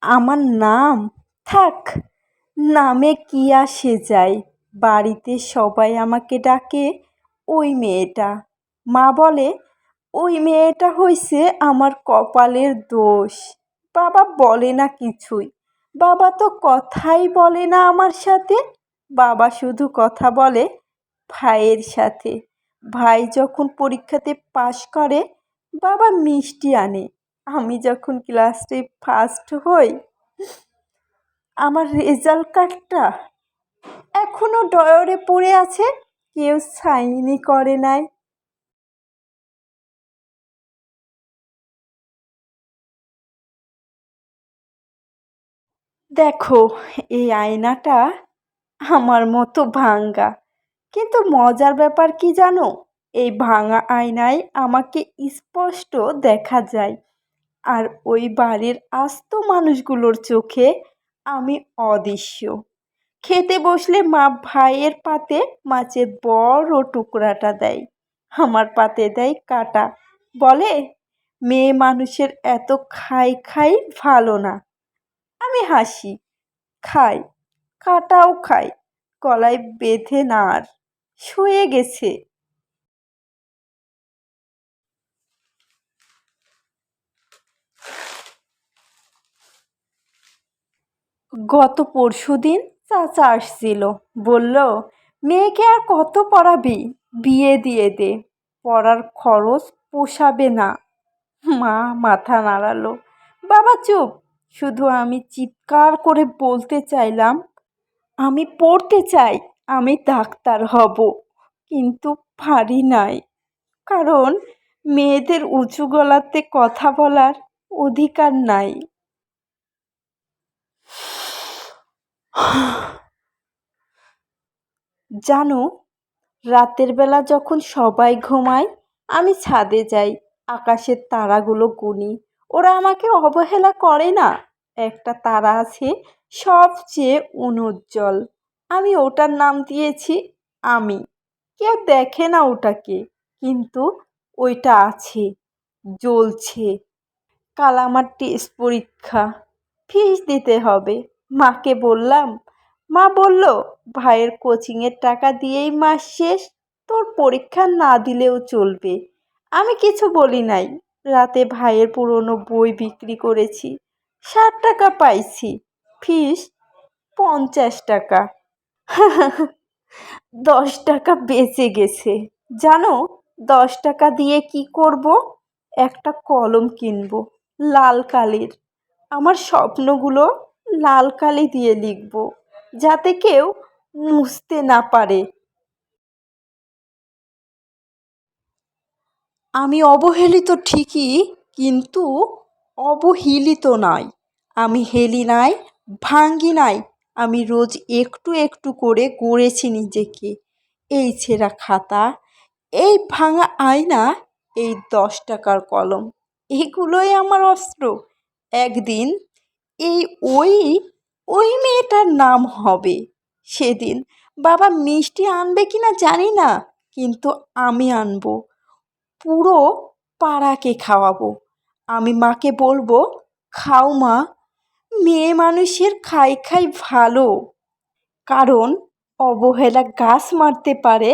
আমার নাম? থাক, নামে কি আসে যায়। বাড়িতে সবাই আমাকে ডাকে ওই মেয়েটা। মা বলে ওই মেয়েটা হইছে আমার কপালের দোষ। বাবা বলে না কিছুই। বাবা তো কথাই বলে না আমার সাথে। বাবা শুধু কথা বলে ভাইয়ের সাথে। ভাই যখন পরীক্ষাতে পাশ করে বাবা মিষ্টি আনে। আমি যখন ক্লাসে ফার্স্ট হই আমার রেজাল্ট কার্ডটা এখনো ড্রয়ারে পড়ে আছে, কেউ সাইনই করে নাই। দেখো, এই আয়নাটা আমার মতো ভাঙ্গা, কিন্তু মজার ব্যাপার কি জানো? এই ভাঙা আয়নায় আমাকে স্পষ্ট দেখা যায়। আর ওই বাড়ির আস্ত মানুষগুলোর চোখে আমি অদৃশ্য। খেতে বসলে মা ভাইয়ের পাতে মাছের বড় টুকরাটা দেয়, আমার পাতে দেয় কাটা। বলে মেয়ে মানুষের এত খাই খাই ভালো না। আমি হাসি, খাই, কাটাও খাই, গলায় বেঁধে না আর শুয়ে গেছে। গত পরশুদিন চাচা আসছিল, বলল মেয়েকে আর কত পড়াবি, বিয়ে দিয়ে দে, পড়ার খরচ পোষাবে না। মা মাথা নাড়ালো। বাবা চুপ। শুধু আমি চিৎকার করে বলতে চাইলাম আমি পড়তে চাই, আমি ডাক্তার হব, কিন্তু পারি নাই। কারণ মেয়েদের উঁচু গলাতে কথা বলার অধিকার নাই। জানো, রাতের বেলা যখন সবাই ঘুমায় আমি ছাদে যাই, আকাশের তারাগুলো গুনি। ওরা আমাকে অবহেলা করে না। একটা তারা আছে সবচেয়ে অনুজ্জ্বল, আমি ওটার নাম দিয়েছি আমি। কেউ দেখে না ওটাকে, কিন্তু ওইটা আছে, জ্বলছে। কাল আমার টেস্ট পরীক্ষা, ফিস দিতে হবে। মাকে বললাম। মা বলল ভাইয়ের কোচিংয়ের টাকা দিয়েই মাস শেষ, তোর পরীক্ষা না দিলেও চলবে। আমি কিছু বলি নাই। রাতে ভাইয়ের পুরনো বই বিক্রি করেছি, 60 টাকা পাইছি। ফিস 50 টাকা। 10 টাকা বেঁচে গেছে। জানো, 10 টাকা দিয়ে কি করব? একটা কলম কিনবো, লাল কালির। আমার স্বপ্নগুলো লাল কালি দিয়ে লিখব, যাতে কেউ মুছতে না পারে। আমি অবহেলিত ঠিকই, কিন্তু অবহেলিত নয়। আমি হেলি নাই, ভাঙ্গি নাই। আমি রোজ একটু একটু করে গড়েছি নিজেকে। এই ছেঁড়া খাতা, এই ভাঙা আয়না, এই 10 টাকার কলম, এগুলোই আমার অস্ত্র। একদিন এই ওই ওই মেয়েটার নাম হবে। সেদিন বাবা মিষ্টি আনবে কিনা জানি না, কিন্তু আমি আনবো। পুরো পাড়াকে খাওয়াবো। আমি মাকে বলবো, খাও মা, মেয়ে মানুষের খাই খাই ভালো। কারণ অবহেলা গাছ মারতে পারে,